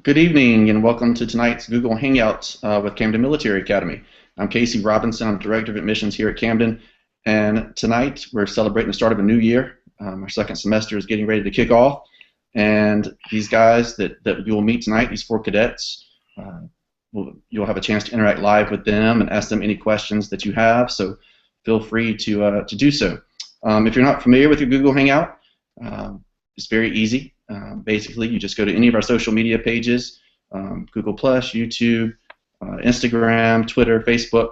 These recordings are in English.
Good evening and welcome to tonight's Google Hangout with Camden Military Academy. I'm Casey Robinson. I'm Director of Admissions here at Camden, and tonight we're celebrating the start of a new year. Our second semester is getting ready to kick off, and these guys that you will meet tonight, these four cadets, you'll have a chance to interact live with them and ask them any questions that you have, so feel free to do so. If you're not familiar with your Google Hangout, it's very easy. Basically, you just go to any of our social media pages, Google+, YouTube, Instagram, Twitter, Facebook,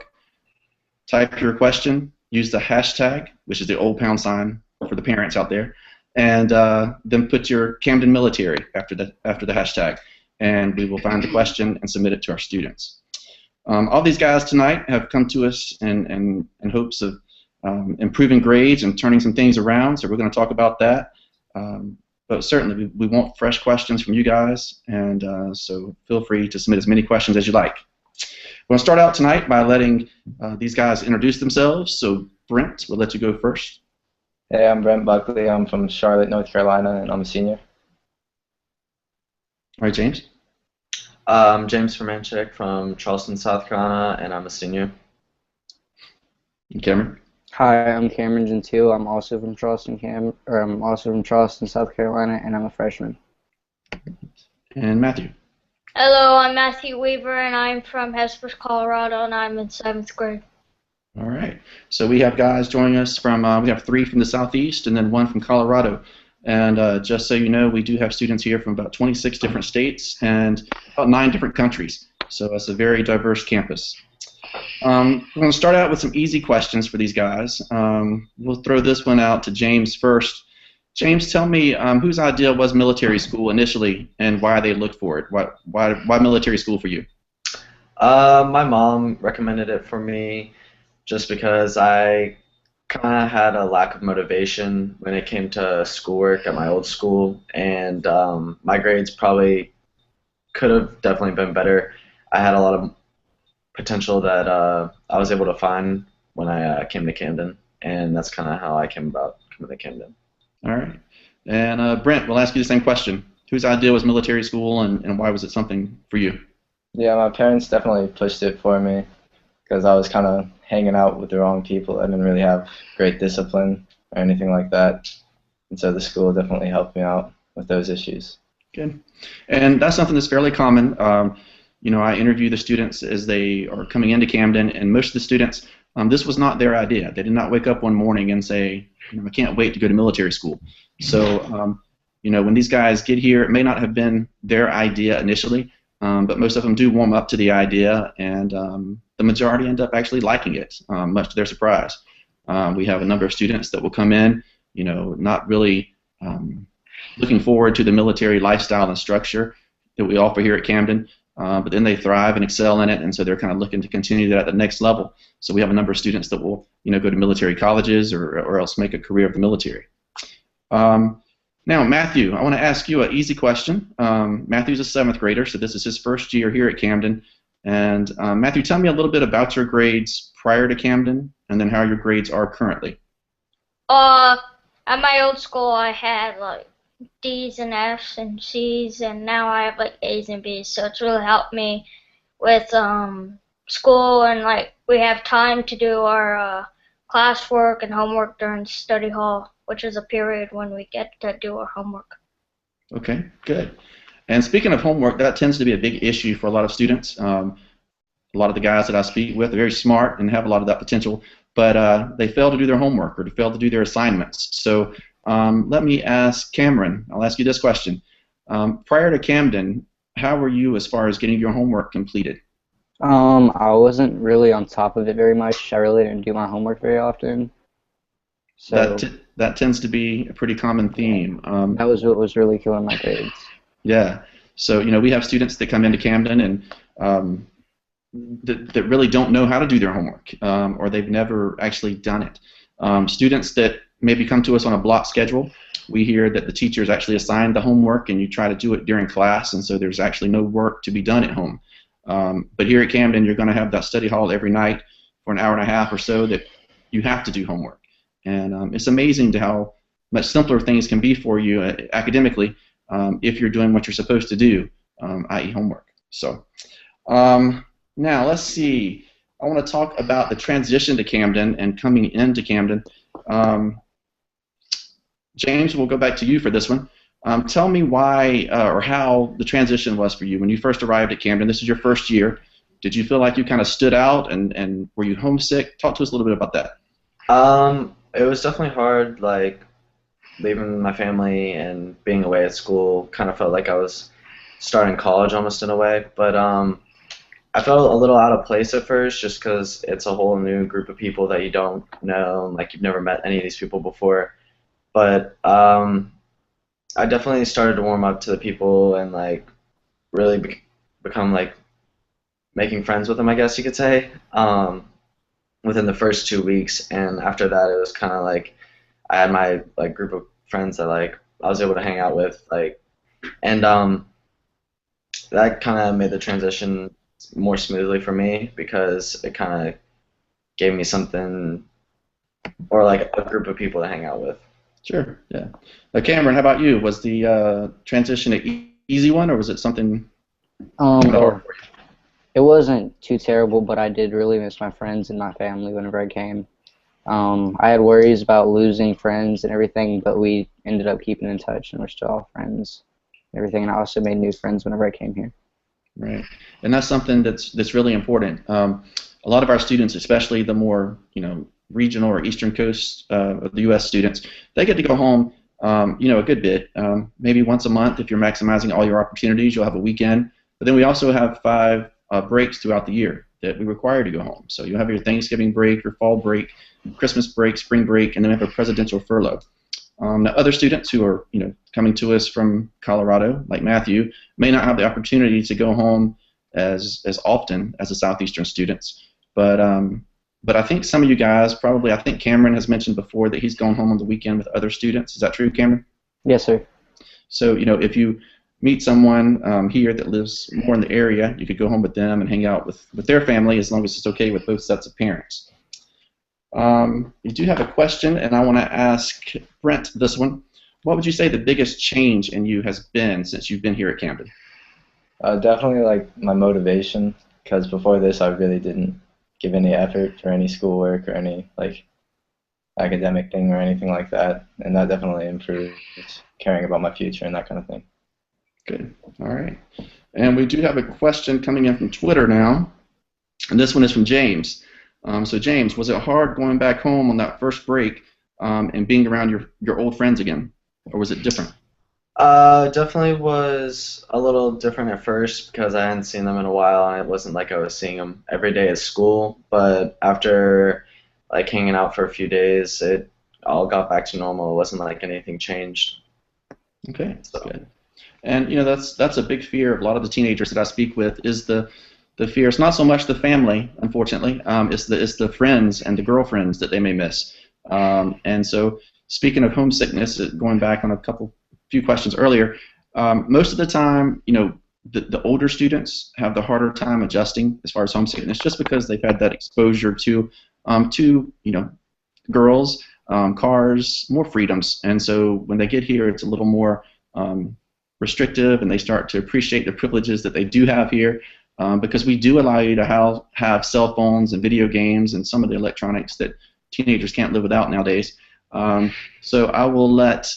type your question, use the hashtag, which is the old pound sign for the parents out there, and then put your Camden Military after the hashtag, and we will find the question and submit it to our students. All these guys tonight have come to us in hopes of improving grades and turning some things around, so we're going to talk about that. But certainly, we want fresh questions from you guys, and so feel free to submit as many questions as you like. We're going to start out tonight by letting these guys introduce themselves. So, Brent, we'll let you go first. Hey, I'm Brent Buckley. I'm from Charlotte, North Carolina, and I'm a senior. All right, James. I'm James Fermanchek from Charleston, South Carolina, and I'm a senior. And Cameron. Hi, I'm Cameron Gentile. I'm also from Charleston, South Carolina, and I'm a freshman. And Matthew. Hello, I'm Matthew Weaver, and I'm from Hesper, Colorado, and I'm in 7th grade. All right. So we have guys joining us from, we have 3 from the Southeast and then 1 from Colorado. And just so you know, we do have students here from about 26 different states and about 9 different countries. So it's a very diverse campus. We're going to start out with some easy questions for these guys. We'll throw this one out to James first. James, tell me whose idea was military school initially and why they looked for it? Why military school for you? My mom recommended it for me just because I kind of had a lack of motivation when it came to schoolwork at my old school, and my grades probably could have definitely been better. I had a lot of potential that I was able to find when I came to Camden, and that's kind of how I came about coming to Camden. All right. And Brent, we'll ask you the same question. Whose idea was military school, and why was it something for you? Yeah, my parents definitely pushed it for me because I was kind of hanging out with the wrong people. I didn't really have great discipline or anything like that, and so the school definitely helped me out with those issues. Good. And that's something that's fairly common. You know, I interview the students as they are coming into Camden, and most of the students, this was not their idea. They did not wake up one morning and say, you know, I can't wait to go to military school. So, you know, when these guys get here, it may not have been their idea initially, but most of them do warm up to the idea, and the majority end up actually liking it, much to their surprise. We have a number of students that will come in, you know, not really looking forward to the military lifestyle and structure that we offer here at Camden. But then they thrive and excel in it, and so they're kind of looking to continue that at the next level. So we have a number of students that will, you know, go to military colleges or else make a career of the military. Now, Matthew, I want to ask you an easy question. Matthew's a 7th grader, so this is his first year here at Camden. And Matthew, tell me a little bit about your grades prior to Camden, and then how your grades are currently. At my old school, I had like D's and F's and C's, and now I have like A's and B's, so it's really helped me with school, and like we have time to do our classwork and homework during study hall, which is a period when we get to do our homework. Okay, good. And speaking of homework, that tends to be a big issue for a lot of students. A lot of the guys that I speak with are very smart and have a lot of that potential, but they fail to do their homework or to fail to do their assignments. So let me ask Cameron. I'll ask you this question. Prior to Camden, how were you as far as getting your homework completed? I wasn't really on top of it very much. I really didn't do my homework very often. So that tends to be a pretty common theme. that was what was really killing my grades. Yeah. So, you know, we have students that come into Camden and that really don't know how to do their homework, or they've never actually done it. Students that maybe come to us on a block schedule, we hear that the teachers actually assign the homework and you try to do it during class, and so there's actually no work to be done at home. But here at Camden, you're going to have that study hall every night for an hour and a half or so that you have to do homework. And it's amazing to how much simpler things can be for you academically if you're doing what you're supposed to do. i.e. homework. So now let's see. I want to talk about the transition to Camden and coming into Camden. James, we'll go back to you for this one. Tell me why or how the transition was for you when you first arrived at Camden. This is your first year. Did you feel like you kind of stood out, and were you homesick? Talk to us a little bit about that. It was definitely hard, like leaving my family and being away at school. Kind of felt like I was starting college almost in a way, but I felt a little out of place at first just because it's a whole new group of people that you don't know, and like you've never met any of these people before. But I definitely started to warm up to the people and like really become like making friends with them, I guess you could say, within the first 2 weeks. And after that, it was kind of like I had my like group of friends that like I was able to hang out with, like, and that kind of made the transition more smoothly for me because it kind of gave me something or like a group of people to hang out with. Sure, yeah. Cameron, how about you? Was the transition an easy one, or was it something hard for you? It wasn't too terrible, but I did really miss my friends and my family whenever I came. I had worries about losing friends and everything, but we ended up keeping in touch, and we're still all friends and everything. And I also made new friends whenever I came here. Right, and that's something that's really important. A lot of our students, especially the more regional or eastern coast of the U.S. students, they get to go home, a good bit, maybe once a month if you're maximizing all your opportunities. You'll have a weekend, but then we also have 5 breaks throughout the year that we require to go home. So you have your Thanksgiving break, your fall break, Christmas break, spring break, and then we have a presidential furlough. Now, other students who are coming to us from Colorado, like Matthew, may not have the opportunity to go home as often as the southeastern students, but I think some of you guys probably, I think Cameron has mentioned before that he's gone home on the weekend with other students. Is that true, Cameron? Yes, sir. So, if you meet someone here that lives more in the area, you could go home with them and hang out with their family as long as it's okay with both sets of parents. You do have a question, and I want to ask Brent this one. What would you say the biggest change in you has been since you've been here at Camden? Definitely like my motivation, because before this I really didn't give any effort for any schoolwork or any like academic thing or anything like that, and that definitely improved caring about my future and that kind of thing. Good. All right. And we do have a question coming in from Twitter now, and this one is from James. So James, was it hard going back home on that first break and being around your old friends again, or was it different? Definitely was a little different at first because I hadn't seen them in a while, and it wasn't like I was seeing them every day at school. But after like hanging out for a few days, it all got back to normal. It wasn't like anything changed. Okay, so good. And that's a big fear of a lot of the teenagers that I speak with is the fear. It's not so much the family, unfortunately. It's the friends and the girlfriends that they may miss. And so speaking of homesickness, going back on a few questions earlier, most of the time, the older students have the harder time adjusting as far as homesickness, just because they've had that exposure to girls, cars, more freedoms, and so when they get here, it's a little more restrictive, and they start to appreciate the privileges that they do have here, because we do allow you to have cell phones and video games and some of the electronics that teenagers can't live without nowadays. So I will let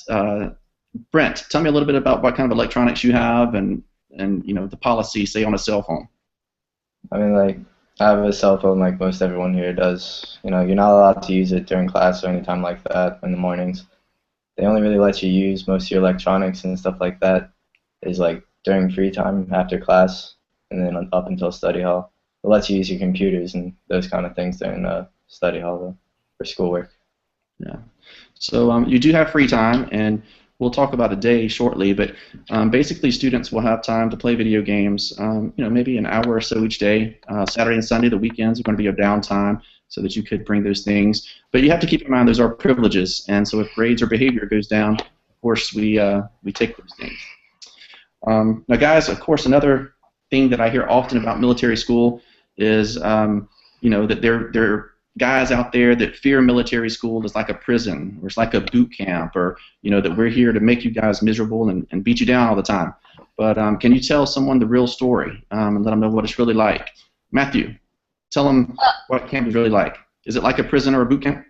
Brent, tell me a little bit about what kind of electronics you have and the policy, say, on a cell phone. I mean, like, I have a cell phone like most everyone here does. You're not allowed to use it during class or anytime like that in the mornings. They only really let you use most of your electronics and stuff like that is like during free time after class and then up until study hall. It lets you use your computers and those kind of things during study hall though, for schoolwork. Yeah. So you do have free time, and we'll talk about a day shortly, but basically students will have time to play video games, maybe an hour or so each day. Saturday and Sunday, the weekends are going to be a downtime so that you could bring those things. But you have to keep in mind those are privileges, and so if grades or behavior goes down, of course, we take those things. Now, guys, of course, another thing that I hear often about military school is, that there are guys out there that fear military school is like a prison, or it's like a boot camp, or that we're here to make you guys miserable and beat you down all the time. but can you tell someone the real story and let them know what it's really like? Matthew, tell them what camp is really like. Is it like a prison or a boot camp?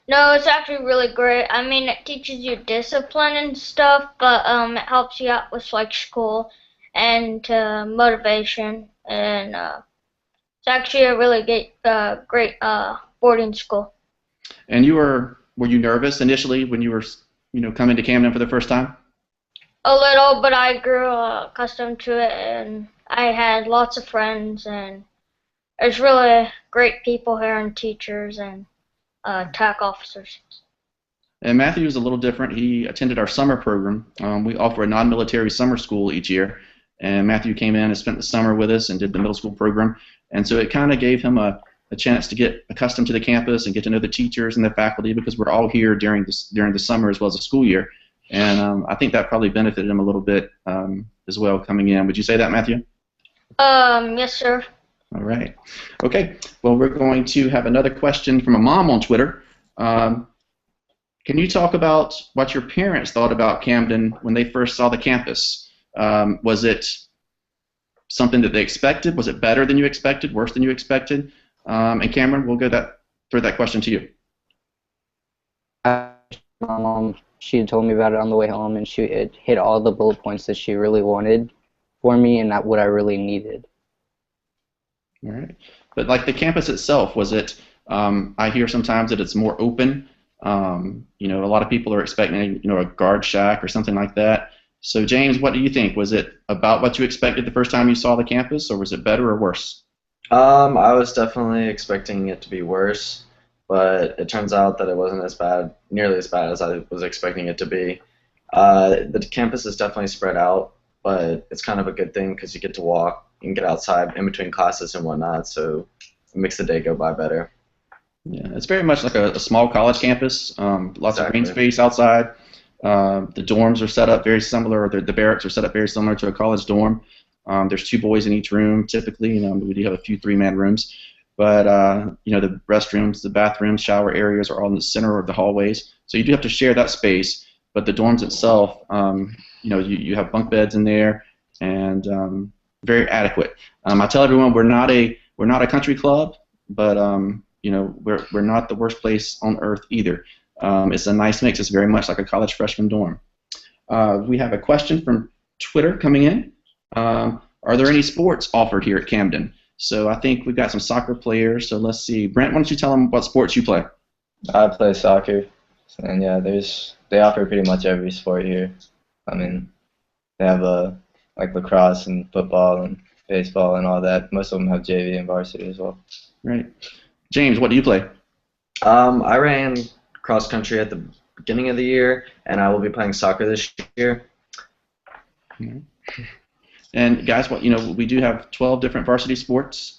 No, it's actually really great. I mean, it teaches you discipline and stuff, but it helps you out with like school and motivation, and it's actually a really great boarding school. And were you nervous initially when you were coming to Camden for the first time? A little, but I grew accustomed to it, and I had lots of friends, and there's really great people here and teachers and TAC officers. And Matthew is a little different. He attended our summer program. We offer a non-military summer school each year, and Matthew came in and spent the summer with us and did the middle school program. And so it kind of gave him a chance to get accustomed to the campus and get to know the teachers and the faculty, because we're all here during the summer as well as the school year. And I think that probably benefited him a little bit as well coming in. Would you say that, Matthew? Yes, sir. All right. Okay. Well, we're going to have another question from a mom on Twitter. Can you talk about what your parents thought about Camden when they first saw the campus? Was it something that they expected? Was it better than you expected? Worse than you expected? And Cameron, we'll throw that question to you. My mom, she told me about it on the way home, and it hit all the bullet points that she really wanted for me, and what I really needed. All right. But like the campus itself, was it? I hear sometimes that it's more open. A lot of people are expecting, a guard shack or something like that. So James, what do you think? Was it about what you expected the first time you saw the campus, or was it better or worse? I was definitely expecting it to be worse, but it turns out that it wasn't nearly as bad as I was expecting it to be. The campus is definitely spread out, but it's kind of a good thing because you get to walk and get outside in between classes and whatnot, so it makes the day go by better. Yeah, it's very much like a small college campus. Lots of green space outside. The dorms are set up very similar, or the barracks are set up very similar to a college dorm. There's 2 boys in each room typically. We do have a few 3-man rooms, but the restrooms, the bathrooms, shower areas are all in the center of the hallways. So you do have to share that space. But the dorms itself, you have bunk beds in there, and very adequate. I tell everyone we're not a country club, but we're not the worst place on earth either. It's a nice mix. It's very much like a college freshman dorm. We have a question from Twitter coming in. Are there any sports offered here at Camden? So I think we've got some soccer players. So let's see. Brent, why don't you tell them what sports you play? I play soccer, and yeah, they offer pretty much every sport here. I mean, they have like lacrosse and football and baseball and all that. Most of them have JV and varsity as well. Right. James, what do you play? I ran cross country at the beginning of the year, and I will be playing soccer this year. Mm-hmm. And guys, we do have 12 different varsity sports.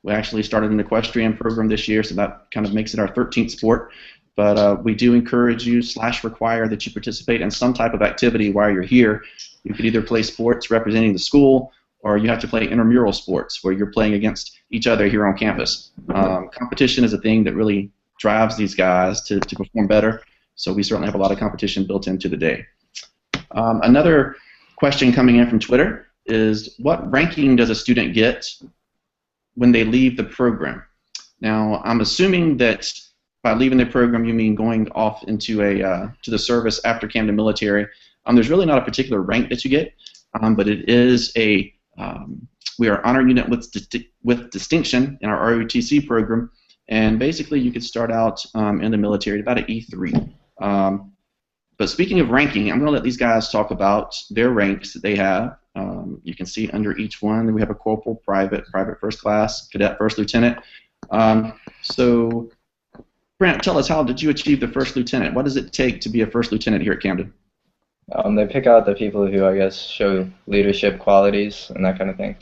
We actually started an equestrian program this year, so that kind of makes it our 13th sport. But we do encourage you / require that you participate in some type of activity while you're here. You could either play sports representing the school, or you have to play intramural sports where you're playing against each other here on campus. Competition is a thing that really drives these guys to perform better, so we certainly have a lot of competition built into the day. Another question coming in from Twitter is, what ranking does a student get when they leave the program? Now, I'm assuming that by leaving the program you mean going off into to the service after Camden Military. There's really not a particular rank that you get, but it is we are honor unit with distinction in our ROTC program, and basically you could start out in the military at about an E3. But speaking of ranking, I'm going to let these guys talk about their ranks that they have. You can see under each one we have a corporal, private first class, cadet first lieutenant. So Brent, tell us, how did you achieve the first lieutenant? What does it take to be a first lieutenant here at Camden? They pick out the people who, I guess, show leadership qualities and that kind of thing.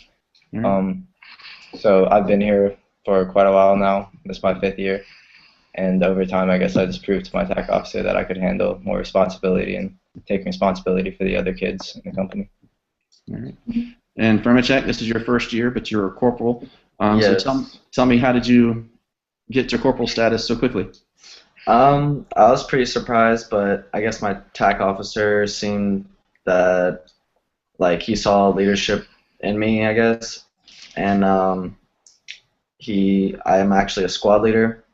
Right. So I've been here for quite a while now. This is my 5th year. And over time, I guess I just proved to my TAC officer that I could handle more responsibility and take responsibility for the other kids in the company. All right. And Firmacek, this is your first year, but you're a corporal. Yes. So tell me, how did you get to corporal status so quickly? I was pretty surprised, but I guess my TAC officer seen that like he saw leadership in me, I guess, and I am actually a squad leader,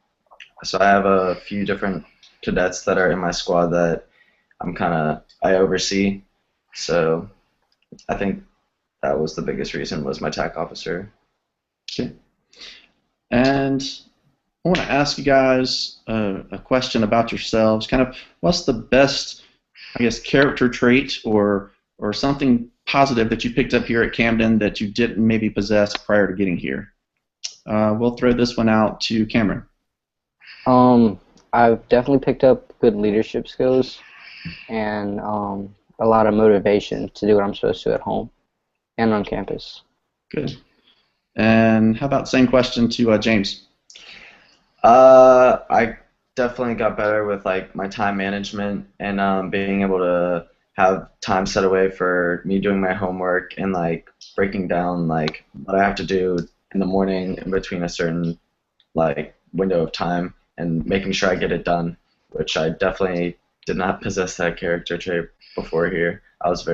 so I have a few different cadets that are in my squad that I oversee. So I think that was the biggest reason was my TAC officer. Okay. And I want to ask you guys a question about yourselves. Kind of, what's the best, I guess, character trait or something positive that you picked up here at Camden that you didn't maybe possess prior to getting here? We'll throw this one out to Cameron. I've definitely picked up good leadership skills and a lot of motivation to do what I'm supposed to at home and on campus. Good. And how about the same question to James? I definitely got better with like my time management and being able to have time set away for me doing my homework and like breaking down like what I have to do in the morning in between a certain like window of time and making sure I get it done, which I definitely did not possess that character trait before here. I was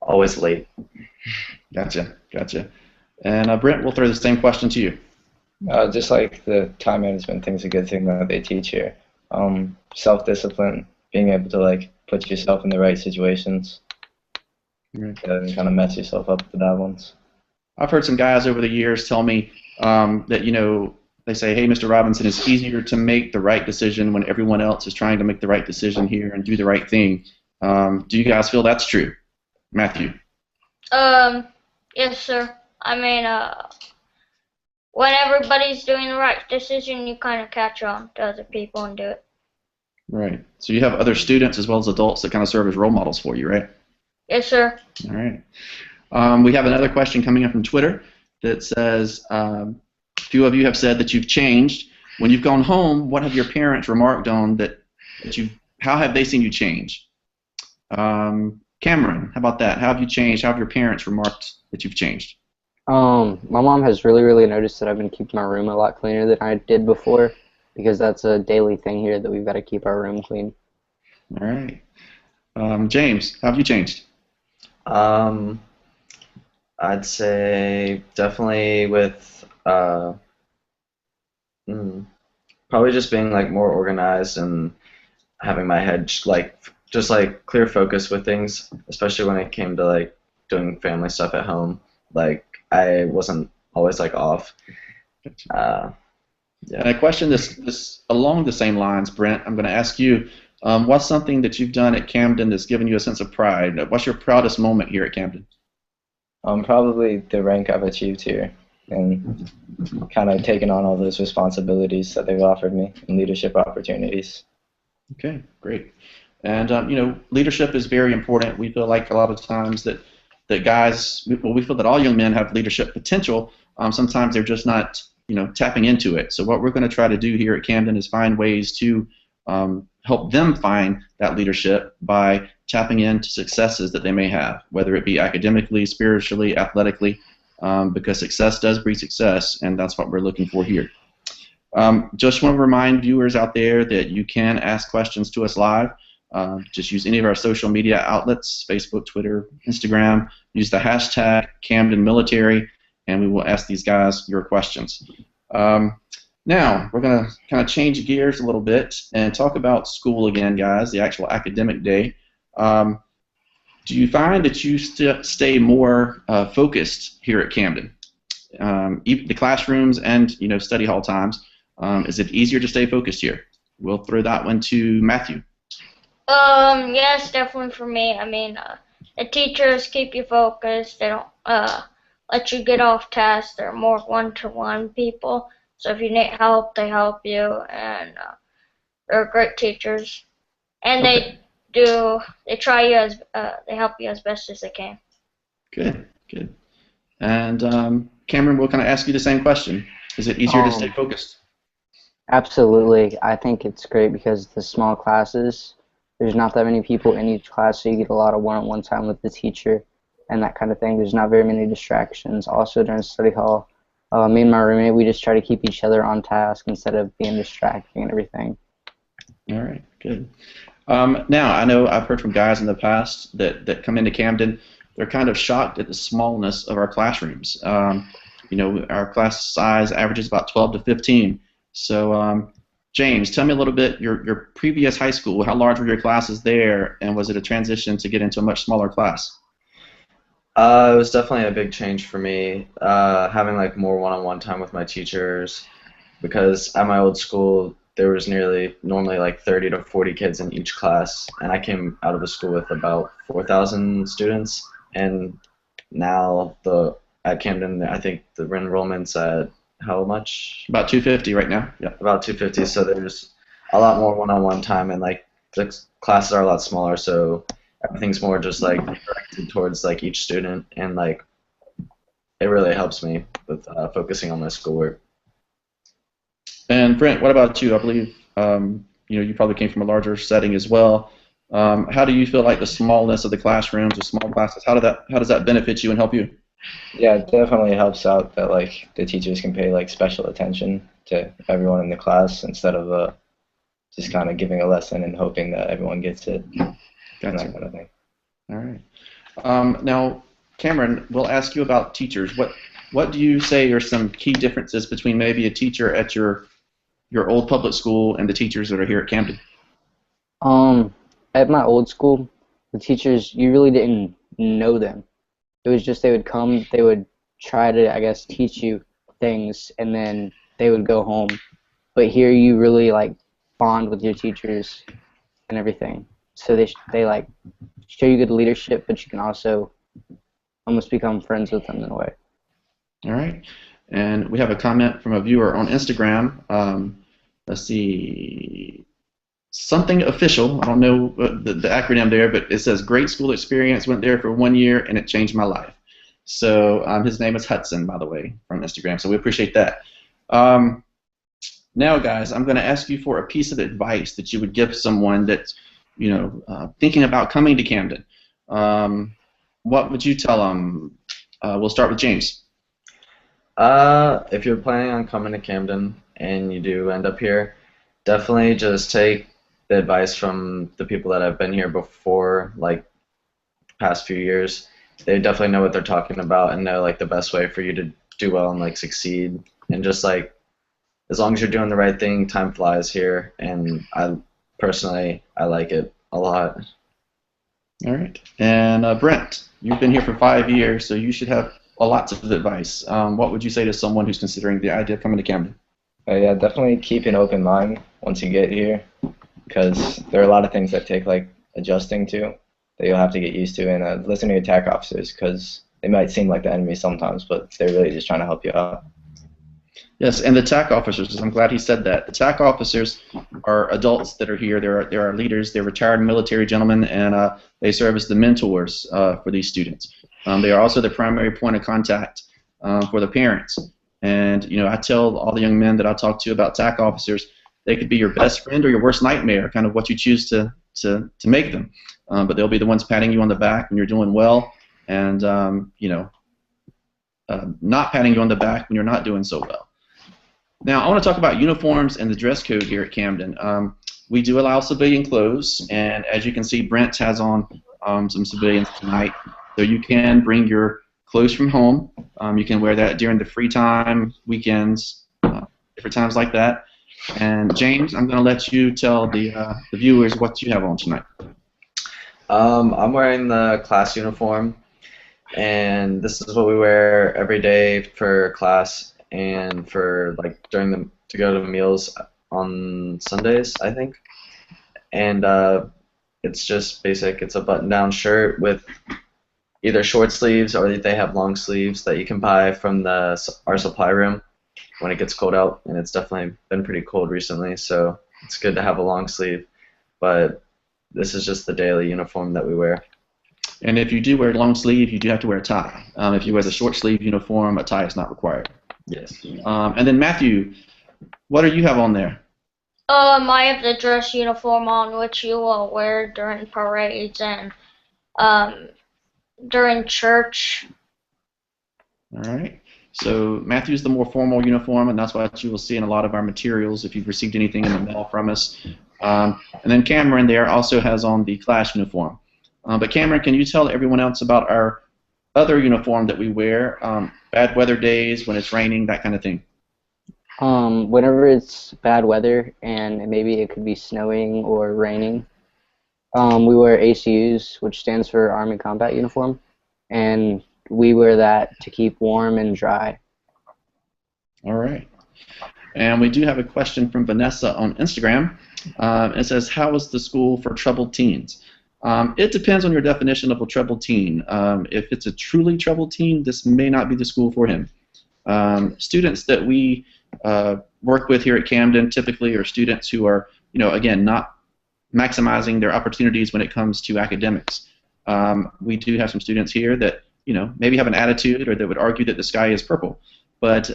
always late. Gotcha. And Brent, we'll throw the same question to you. Just like the time management thing's a good thing that they teach here. Self-discipline, being able to like put yourself in the right situations, and kind of mess yourself up with the bad ones. I've heard some guys over the years tell me that they say, hey, Mr. Robinson, it's easier to make the right decision when everyone else is trying to make the right decision here and do the right thing. Do you guys feel that's true? Matthew? Yes, sir. I mean, when everybody's doing the right decision, you kind of catch on to other people and do it. Right. So you have other students as well as adults that kind of serve as role models for you, right? Yes, sir. All right. We have another question coming in from Twitter that says, a few of you have said that you've changed. When you've gone home, what have your parents remarked on how have they seen you change? Cameron, how about that? How have you changed? How have your parents remarked that you've changed? My mom has really noticed that I've been keeping my room a lot cleaner than I did before, because that's a daily thing here that we've got to keep our room clean. All right. James, how have you changed? I'd say definitely with probably just being like more organized and having my head just like clear focus with things, especially when it came to like doing family stuff at home. Like I wasn't always like off. Yeah. And a question this along the same lines, Brent. I'm going to ask you, what's something that you've done at Camden that's given you a sense of pride? What's your proudest moment here at Camden? Probably the rank I've achieved here and kind of taking on all those responsibilities that they've offered me and leadership opportunities. Okay, great. And leadership is very important. We feel like a lot of times that guys, we feel that all young men have leadership potential. Sometimes they're just not, tapping into it. So what we're going to try to do here at Camden is find ways to help them find that leadership by tapping into successes that they may have, whether it be academically, spiritually, athletically, because success does breed success, and that's what we're looking for here. Just want to remind viewers out there that you can ask questions to us live. Just use any of our social media outlets, Facebook, Twitter, Instagram. Use the hashtag #CamdenMilitary, and we will ask these guys your questions. Now, we're going to kind of change gears a little bit and talk about school again, guys, the actual academic day. Do you find that you stay more focused here at Camden? Even the classrooms and study hall times, is it easier to stay focused here? We'll throw that one to Matthew. Yes, definitely for me. I mean, the teachers keep you focused. They don't let you get off task. They're more one-to-one people. So if you need help, they help you, and they're great teachers. And Okay. they try you they help you as best as they can. Good. And Cameron, we'll kind of ask you the same question. Is it easier to stay focused? Absolutely. I think it's great because the small classes, there's not that many people in each class, so you get a lot of one-on-one time with the teacher and that kind of thing. There's not very many distractions. Also during study hall, me and my roommate, we just try to keep each other on task instead of being distracting and everything. All right, good. Now, I know I've heard from guys in the past that come into Camden they're kind of shocked at the smallness of our classrooms. Our class size averages about 12 to 15. So, James, tell me a little bit, your previous high school, how large were your classes there, and was it a transition to get into a much smaller class? It was definitely a big change for me, having like more one-on-one time with my teachers, because at my old school there was normally like 30 to 40 kids in each class, and I came out of a school with about 4,000 students, and now at Camden I think the enrollment's at how much? About 250 right now. Yeah. About 250. So there's a lot more one-on-one time, and like the classes are a lot smaller, so everything's more just like directed towards like each student, and like it really helps me with focusing on my schoolwork. And Brent, what about you? I believe you probably came from a larger setting as well. How do you feel like the smallness of the classrooms, the small classes, how does that benefit you and help you? Yeah, it definitely helps out that like the teachers can pay like special attention to everyone in the class instead of just kind of giving a lesson and hoping that everyone gets it. Gotcha. And that kind of thing. All right. Now, Cameron, we'll ask you about teachers. What do you say are some key differences between maybe a teacher at your old public school and the teachers that are here at Camden? At my old school, the teachers, you really didn't know them. It was just they would come, they would try to, I guess, teach you things, and then they would go home. But here you really like bond with your teachers and everything. So they like show you good leadership, but you can also almost become friends with them in a way. All right. And we have a comment from a viewer on Instagram. Let's see. Something official. I don't know the acronym there, but it says great school experience. Went there for 1 year and it changed my life. So his name is Hudson, by the way, from Instagram. So we appreciate that. Now, guys, I'm going to ask you for a piece of advice that you would give someone that's thinking about coming to Camden. What would you tell them? We'll start with James. If you're planning on coming to Camden and you do end up here, definitely just take the advice from the people that have been here before, like the past few years. They definitely know what they're talking about and know like the best way for you to do well and like succeed. And just like as long as you're doing the right thing, time flies here, and I like it a lot. All right. And Brent, you've been here for 5 years, so you should have lots of advice. What would you say to someone who's considering the idea of coming to Camden? Yeah, definitely keep an open mind once you get here, because there are a lot of things that take like adjusting to that you'll have to get used to, and listen to your TAC officers, because they might seem like the enemy sometimes, but they're really just trying to help you out. Yes, and the TAC officers, I'm glad he said that. The TAC officers are adults that are here. They're our leaders. They're retired military gentlemen, and they serve as the mentors for these students. They are also the primary point of contact for the parents. And I tell all the young men that I talk to about TAC officers, they could be your best friend or your worst nightmare, kind of what you choose to make them. But they'll be the ones patting you on the back when you're doing well, and not patting you on the back when you're not doing so well. Now, I want to talk about uniforms and the dress code here at Camden. We do allow civilian clothes, and as you can see, Brent has on some civilians tonight. So you can bring your clothes from home. You can wear that during the free time, weekends, different times like that. And James, I'm going to let you tell the viewers what you have on tonight. I'm wearing the class uniform, and this is what we wear every day for class and for like to go to meals on Sundays, I think. And it's just basic. It's a button-down shirt with either short sleeves or they have long sleeves that you can buy from our supply room when it gets cold out, and it's definitely been pretty cold recently, so it's good to have a long sleeve. But this is just the daily uniform that we wear. And if you do wear a long sleeve, you do have to wear a tie. If you wear the short sleeve uniform, a tie is not required. Yes. And then Matthew, what do you have on there? I have the dress uniform on, which you will wear during parades and during church. All right. So Matthew's the more formal uniform, and that's what you will see in a lot of our materials if you've received anything in the mail from us. And then Cameron there also has on the class uniform. But Cameron, can you tell everyone else about our other uniform that we wear? Bad weather days, when it's raining, that kind of thing. Whenever it's bad weather and maybe it could be snowing or raining, we wear ACUs, which stands for Army Combat Uniform, and we wear that to keep warm and dry. All right. And we do have a question from Vanessa on Instagram. It says, how is the school for troubled teens? It depends on your definition of a troubled teen. If it's a truly troubled teen, this may not be the school for him. Students that we work with here at Camden typically are students who are, again, not maximizing their opportunities when it comes to academics. We do have some students here that, maybe have an attitude or that would argue that the sky is purple. But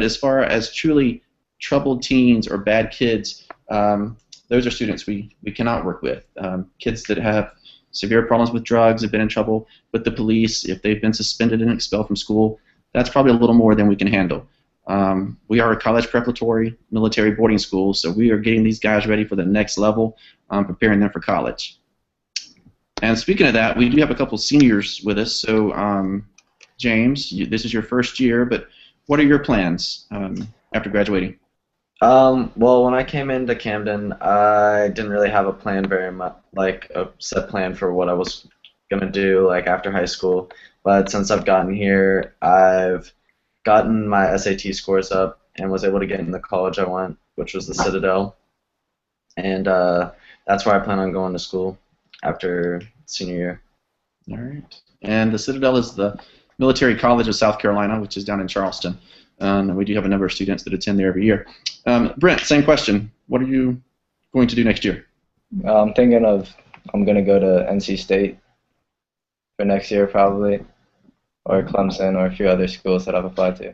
as far as truly troubled teens or bad kids, those are students we cannot work with. Kids that have severe problems with drugs, have been in trouble with the police, if they've been suspended and expelled from school, that's probably a little more than we can handle. We are a college preparatory military boarding school, so we are getting these guys ready for the next level, preparing them for college. And speaking of that, we do have a couple seniors with us. So, James, this is your first year, but what are your plans after graduating? Well, when I came into Camden, I didn't really have a plan very much, like a set plan for what I was gonna do, like after high school. But since I've gotten here, I've gotten my SAT scores up and was able to get in the college I want, which was the Citadel. And that's where I plan on going to school after senior year. All right. And the Citadel is the Military College of South Carolina, which is down in Charleston. And we do have a number of students that attend there every year. Brent, same question. What are you going to do next year? I'm thinking I'm going to go to NC State for next year probably, or Clemson, or a few other schools that I've applied to.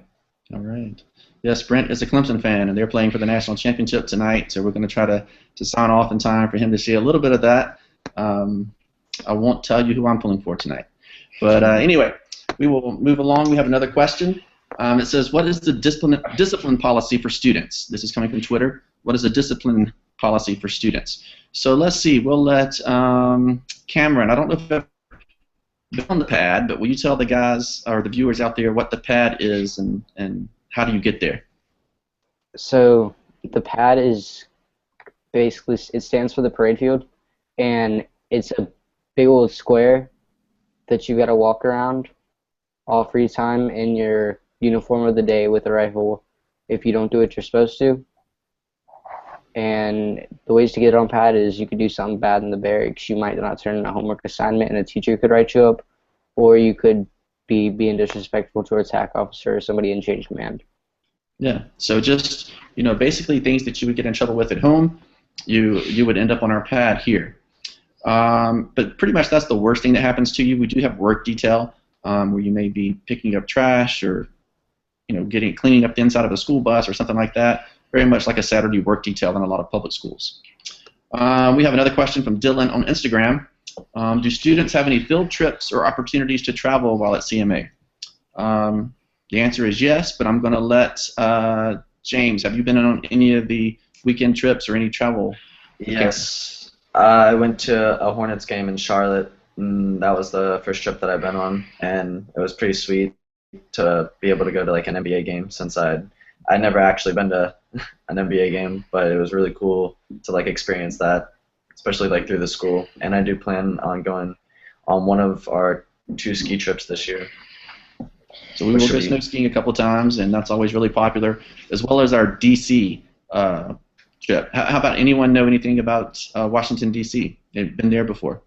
All right. Yes, Brent is a Clemson fan, and they're playing for the national championship tonight, so we're going to try to sign off in time for him to see a little bit of that. I won't tell you who I'm pulling for tonight. But anyway, we will move along. We have another question. It says, what is the discipline policy for students? This is coming from Twitter. What is the discipline policy for students? So let's see. We'll let Cameron, I don't know if I've been on the pad, but will you tell the guys or the viewers out there what the pad is and how do you get there? So the pad is basically, it stands for the parade field, and it's a big old square that you got to walk around all free time in your uniform of the day with a rifle if you don't do what you're supposed to. And the ways to get on pad is you could do something bad in the barracks. You might not turn in a homework assignment and a teacher could write you up, or you could be being disrespectful to a TAC officer or somebody in chain command. Yeah, so just, basically things that you would get in trouble with at home, you would end up on our pad here. But pretty much that's the worst thing that happens to you. We do have work detail where you may be picking up trash or cleaning up the inside of a school bus or something like that. Very much like a Saturday work detail in a lot of public schools. We have another question from Dylan on Instagram. Do students have any field trips or opportunities to travel while at CMA? The answer is yes, but I'm going to let James. Have you been on any of the weekend trips or any travel? Yes. I went to a Hornets game in Charlotte. And that was the first trip that I've been on, and it was pretty sweet to be able to go to like an NBA game since I'd never actually been to an NBA game, but it was really cool to like experience that, especially like through the school. And I do plan on going on one of our 2 ski trips this year. So we will go snow skiing a couple times, and that's always really popular, as well as our DC trip. How about anyone know anything about Washington, D.C.? They've been there before?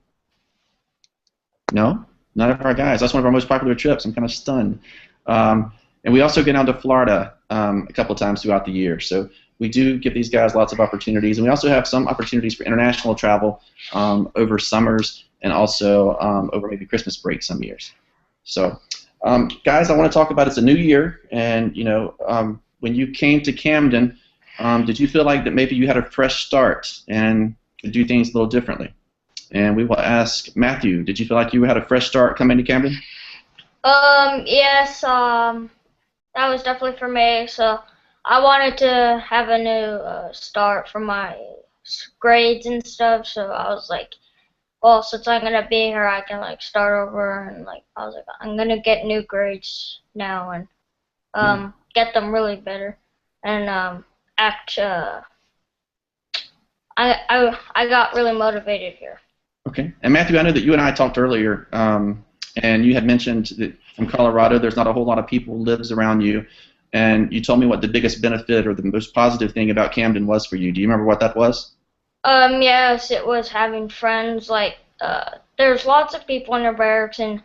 No? None of our guys. That's one of our most popular trips. I'm kind of stunned. And we also get down to Florida a couple times throughout the year. So we do give these guys lots of opportunities. And we also have some opportunities for international travel over summers and also over maybe Christmas break some years. So, guys, I want to talk about it's a new year. And, when you came to Camden, did you feel like that maybe you had a fresh start and could do things a little differently? And we will ask Matthew, did you feel like you had a fresh start coming to Camden? Yes, that was definitely for me. So I wanted to have a new start for my grades and stuff. So I was like, well, since I'm gonna be here, I can like start over, and like I was like, I'm gonna get new grades now and get them really better, and act. I got really motivated here. Okay. And Matthew, I know that you and I talked earlier, and you had mentioned that from Colorado, there's not a whole lot of people who lives around you, and you told me what the biggest benefit or the most positive thing about Camden was for you. Do you remember what that was? Yes, it was having friends. Like, there's lots of people in the barracks, and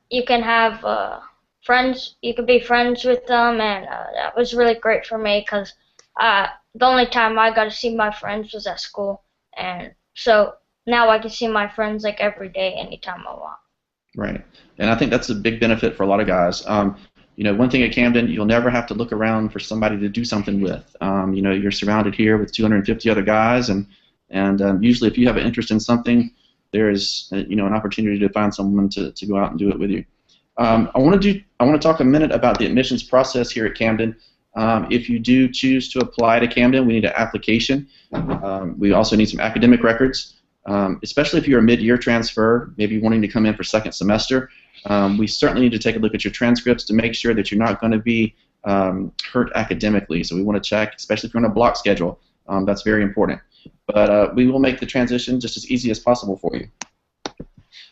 you can have friends. You could be friends with them, and that was really great for me because the only time I got to see my friends was at school, and so now I can see my friends like every day, anytime I want. Right. And I think that's a big benefit for a lot of guys. One thing at Camden, you'll never have to look around for somebody to do something with. You're surrounded here with 250 other guys, and usually if you have an interest in something, there is an opportunity to find someone to go out and do it with you. I want to talk a minute about the admissions process here at Camden. If you do choose to apply to Camden, we need an application. We also need some academic records, especially if you're a mid-year transfer, maybe wanting to come in for second semester. We certainly need to take a look at your transcripts to make sure that you're not going to be hurt academically. So we want to check, especially if you're on a block schedule. That's very important. But we will make the transition just as easy as possible for you.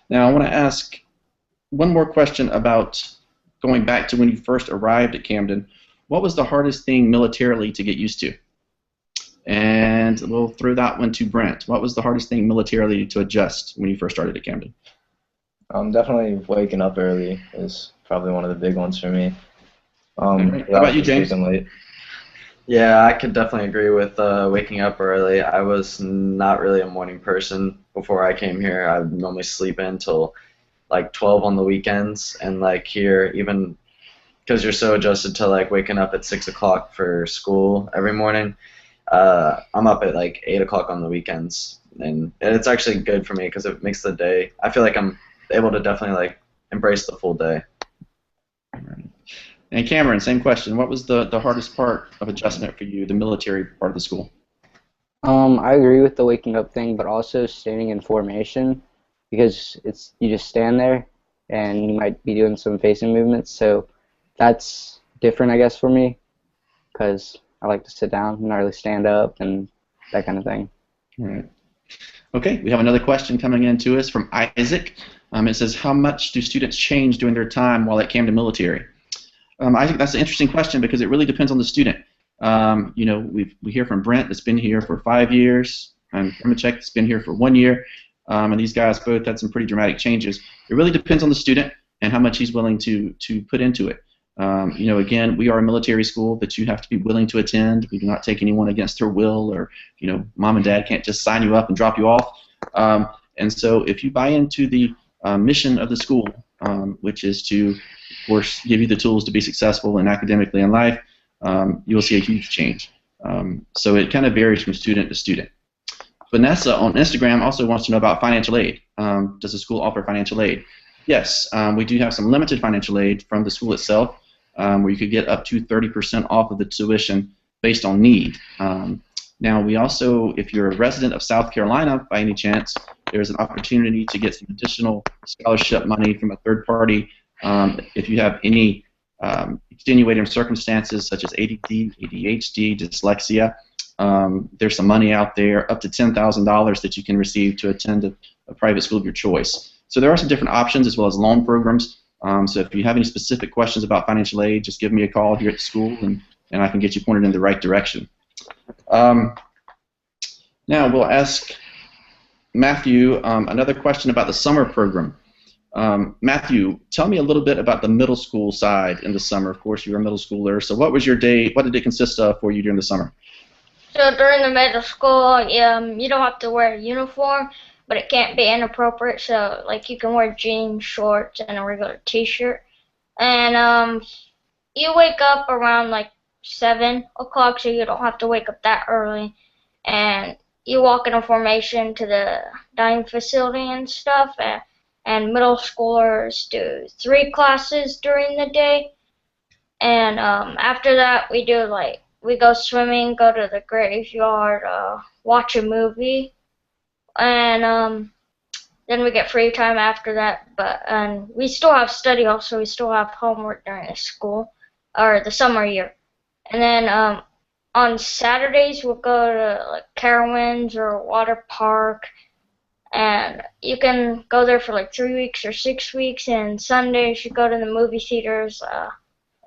Now, I want to ask one more question about going back to when you first arrived at Camden. What was the hardest thing militarily to get used to? And we'll throw that one to Brent. What was the hardest thing militarily to adjust when you first started at Camden? Definitely waking up early is probably one of the big ones for me. How about you, James? Late. Yeah, I could definitely agree with waking up early. I was not really a morning person before I came here. I would normally sleep in until like 12 on the weekends, and like here, even because you're so adjusted to like waking up at 6 o'clock for school every morning, I'm up at like 8 o'clock on the weekends, and it's actually good for me because it makes the day. I feel like I'm able to definitely like embrace the full day. And Cameron, same question. What was the hardest part of adjustment for you, the military part of the school? I agree with the waking up thing, but also standing in formation, because you just stand there and you might be doing some facing movements. So that's different, I guess, for me, because I like to sit down and not really stand up and that kind of thing. All right. Okay, we have another question coming in to us from Isaac. It says, how much do students change during their time while at Camden Military? I think that's an interesting question because it really depends on the student. We hear from Brent that's been here for 5 years, and Promachek that's been here for 1 year, and these guys both had some pretty dramatic changes. It really depends on the student and how much he's willing to put into it. Again, we are a military school that you have to be willing to attend. We do not take anyone against their will, or mom and dad can't just sign you up and drop you off. And so if you buy into the mission of the school, which is to, of course, give you the tools to be successful and academically in life, you will see a huge change. So it kind of varies from student to student. Vanessa on Instagram also wants to know about financial aid. Does the school offer financial aid? Yes, we do have some limited financial aid from the school itself, where you could get up to 30% off of the tuition based on need. Now, we also, if you're a resident of South Carolina by any chance, there's an opportunity to get some additional scholarship money from a third party if you have any extenuating circumstances such as ADD, ADHD, dyslexia. There's some money out there, up to $10,000 that you can receive to attend a private school of your choice. So there are some different options as well as loan programs. So if you have any specific questions about financial aid, just give me a call here at the school, and I can get you pointed in the right direction. Now we'll ask Matthew another question about the summer program. Matthew, tell me a little bit about the middle school side in the summer. Of course, you're a middle schooler, so what was your day? What did it consist of for you during the summer? So during the middle school, you don't have to wear a uniform, but it can't be inappropriate. So like you can wear jeans, shorts, and a regular T-shirt. And you wake up around like 7 o'clock, so you don't have to wake up that early. And you walk in a formation to the dining facility and stuff. And middle schoolers do 3 classes during the day. And after that, we go swimming, go to the graveyard, watch a movie, and then we get free time after that. And we still have study hall, so we still have homework during the school or the summer year. And then on Saturdays we'll go to like Carowinds or water park, and you can go there for like 3 weeks or 6 weeks. And Sundays you go to the movie theaters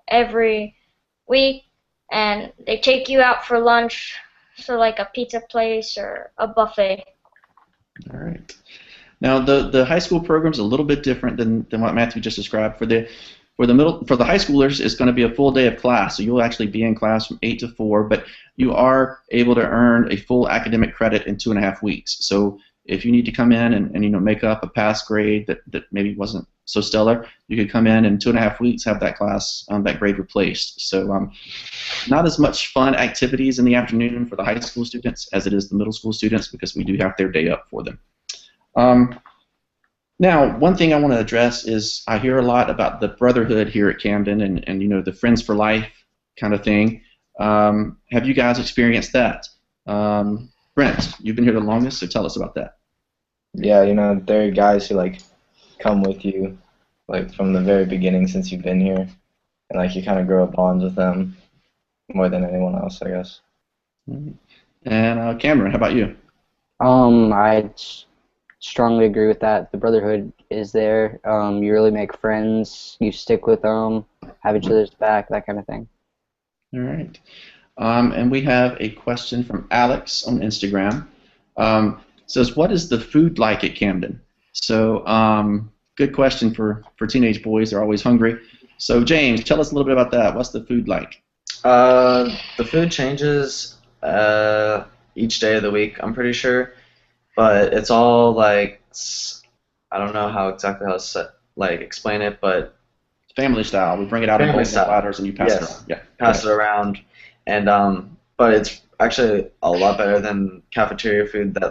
every week, and they take you out for lunch, so like a pizza place or a buffet. All right. Now the high school program is a little bit different than what Matthew just described. For the high schoolers, it's going to be a full day of class, so you'll actually be in class from 8 to 4, but you are able to earn a full academic credit in 2.5 weeks. So if you need to come in and make up a past grade that maybe wasn't so stellar, you could come in 2.5 weeks, have that class, that grade replaced. So not as much fun activities in the afternoon for the high school students as it is the middle school students, because we do have their day up for them. Now, one thing I want to address is I hear a lot about the Brotherhood here at Camden and the Friends for Life kind of thing. Have you guys experienced that? Brent, you've been here the longest, so tell us about that. Yeah, there are guys who come with you from the very beginning since you've been here, and you kind of grow bonds with them more than anyone else, I guess. And Cameron, how about you? I strongly agree with that. The Brotherhood is there. You really make friends. You stick with them, have each other's back, that kind of thing. All right. And we have a question from Alex on Instagram. Says, what is the food like at Camden? So, good question for teenage boys. They're always hungry. So, James, tell us a little bit about that. What's the food like? The food changes each day of the week, I'm pretty sure. But it's all I don't know how exactly how to explain it, but family style. We bring it out in bowls and platters, and you pass it around. Yeah, pass it around, and but it's actually a lot better than cafeteria food that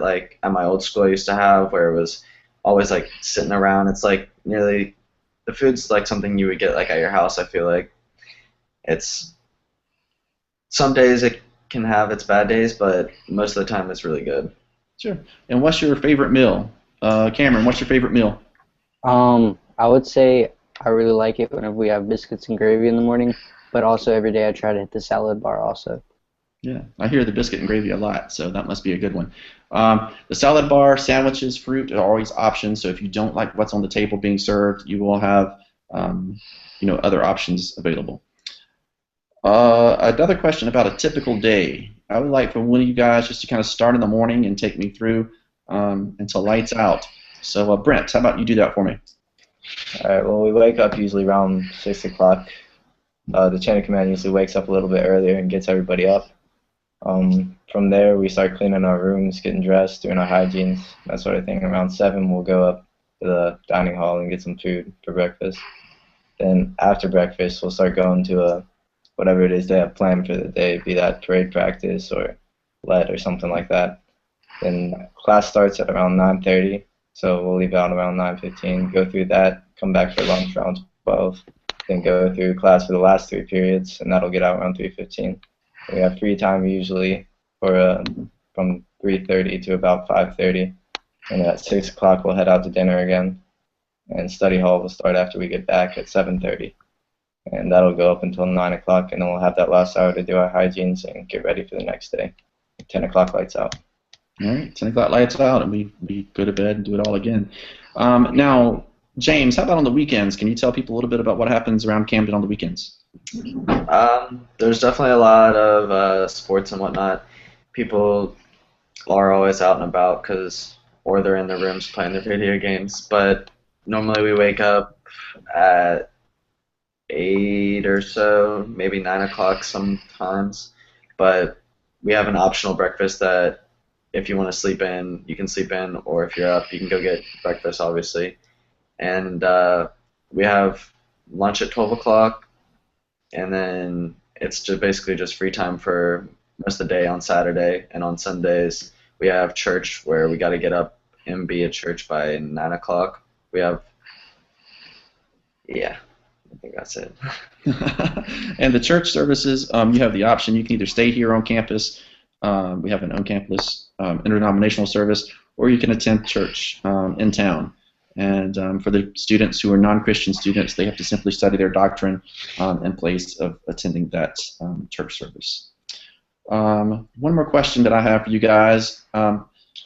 at my old school I used to have, where it was always sitting around. It's nearly the food's something you would get at your house. I feel like it's some days it can have its bad days, but most of the time it's really good. Sure. And what's your favorite meal? Cameron, what's your favorite meal? I would say I really like it whenever we have biscuits and gravy in the morning, but also every day I try to hit the salad bar also. Yeah, I hear the biscuit and gravy a lot, so that must be a good one. The salad bar, sandwiches, fruit are always options, so if you don't like what's on the table being served, you will have other options available. Another question about a typical day. I would like for one of you guys just to kind of start in the morning and take me through until lights out. So, Brent, how about you do that for me? All right, well, we wake up usually around 6 o'clock. The chain of command usually wakes up a little bit earlier and gets everybody up. From there, we start cleaning our rooms, getting dressed, doing our hygienes, that sort of thing. Around 7, we'll go up to the dining hall and get some food for breakfast. Then after breakfast, we'll start going to whatever it is they have planned for the day, be that parade practice or lead or something like that. Then class starts at around 9:30, so we'll leave out around 9:15, go through that, come back for lunch around 12, then go through class for the last 3 periods, and that'll get out around 3:15. We have free time usually for from 3:30 to about 5:30, and at 6 o'clock we'll head out to dinner again, and study hall will start after we get back at 7:30. And that'll go up until 9 o'clock, and then we'll have that last hour to do our hygienes and get ready for the next day. 10 o'clock lights out. All right, 10 o'clock lights out, and we go to bed and do it all again. Now, James, how about on the weekends? Can you tell people a little bit about what happens around Camden on the weekends? There's definitely a lot of sports and whatnot. People are always out and about or they're in their rooms playing their video games. But normally we wake up at 8 or so, maybe 9 o'clock sometimes. But we have an optional breakfast that if you want to sleep in, you can sleep in, or if you're up, you can go get breakfast, obviously. And we have lunch at 12 o'clock, and then it's just basically just free time for most of the day on Saturday. And on Sundays, we have church where we got to get up and be at church by 9 o'clock. We have, I think that's it. And the church services, you have the option. You can either stay here on campus. We have an on-campus interdenominational service, or you can attend church in town. And for the students who are non-Christian students, they have to simply study their doctrine in place of attending that church service. One more question that I have for you guys.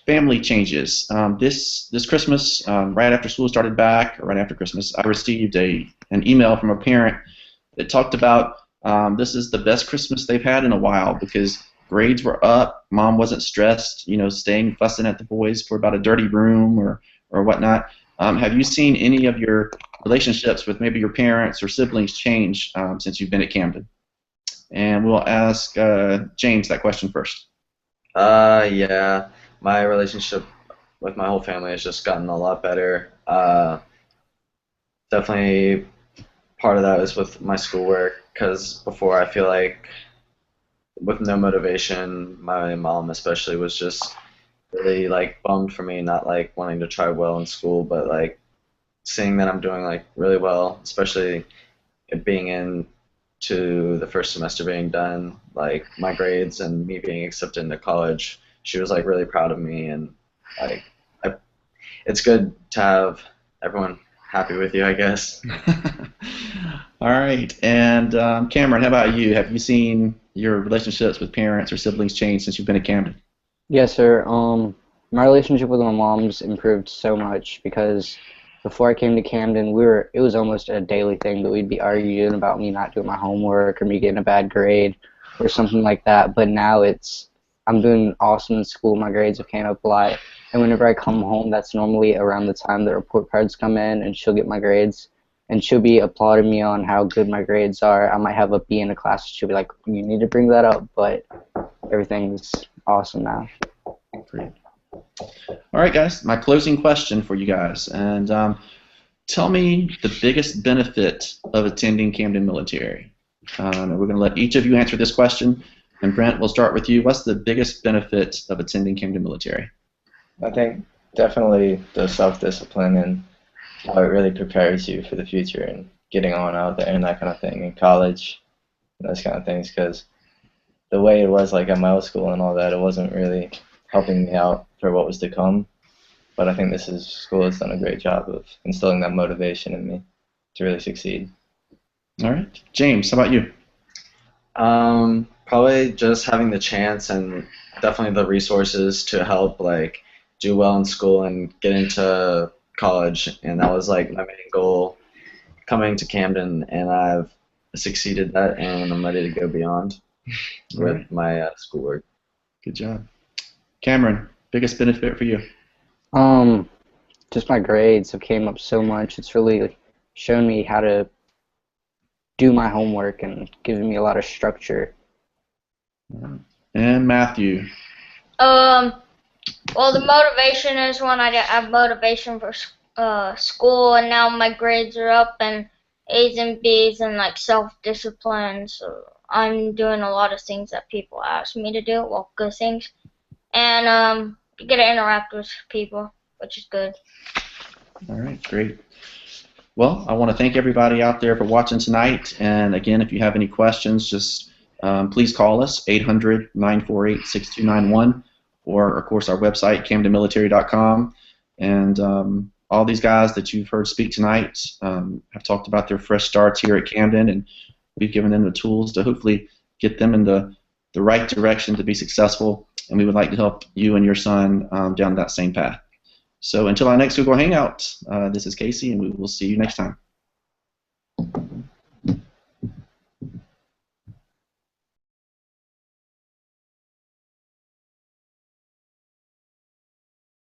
Family changes. This Christmas, right after school started back, or right after Christmas, I received an email from a parent that talked about this is the best Christmas they've had in a while because grades were up, mom wasn't stressed, staying fussing at the boys for about a dirty room or whatnot. Have you seen any of your relationships with maybe your parents or siblings change since you've been at Camden? And we'll ask James that question first. Yeah, my relationship with my whole family has just gotten a lot better. Definitely part of that is with my schoolwork, because before I feel like with no motivation, my mom especially was just really like bummed for me not like wanting to try well in school, but like seeing that I'm doing like really well, especially it being into the first semester being done, like my grades and me being accepted into college, she was like really proud of me, and like it's good to have everyone happy with you, I guess. All right, and Cameron, how about you? Have you seen your relationships with parents or siblings change since you've been at Camden? Yes, sir. My relationship with my mom's improved so much because before I came to Camden, it was almost a daily thing that we'd be arguing about me not doing my homework or me getting a bad grade or something like that. But now I'm doing awesome in school. My grades have came up a lot. And whenever I come home, that's normally around the time the report cards come in, and she'll get my grades. And she'll be applauding me on how good my grades are. I might have a B in a class. She'll be like, you need to bring that up. But everything's awesome now. Great. All right, guys, my closing question for you guys. And tell me the biggest benefit of attending Camden Military. And we're going to let each of you answer this question. And Brent, we'll start with you. What's the biggest benefit of attending Camden Military? I think definitely the self-discipline and how it really prepares you for the future and getting on out there and that kind of thing in college and those kind of things, because the way it was like at my old school and all that, it wasn't really helping me out for what was to come. But I think school has done a great job of instilling that motivation in me to really succeed. All right. James, how about you? Probably just having the chance and definitely the resources to help like do well in school and get into college, and that was like my main goal coming to Camden, and I've succeeded that, and I'm ready to go beyond with my schoolwork. Good job. Cameron, biggest benefit for you? Just my grades have came up so much. It's really shown me how to do my homework and given me a lot of structure. And Matthew? Well, the motivation is when I have motivation for school, and now my grades are up and A's and B's and like self-discipline. So I'm doing a lot of things that people ask me to do, well, good things, and you get to interact with people, which is good. All right, great. Well, I want to thank everybody out there for watching tonight. And again, if you have any questions, just please call us, 800-948-6291, or, of course, our website, camdenmilitary.com. And all these guys that you've heard speak tonight have talked about their fresh starts here at Camden, and we've given them the tools to hopefully get them in the right direction to be successful. And we would like to help you and your son down that same path. So until our next Google Hangout, this is Casey, and we will see you next time.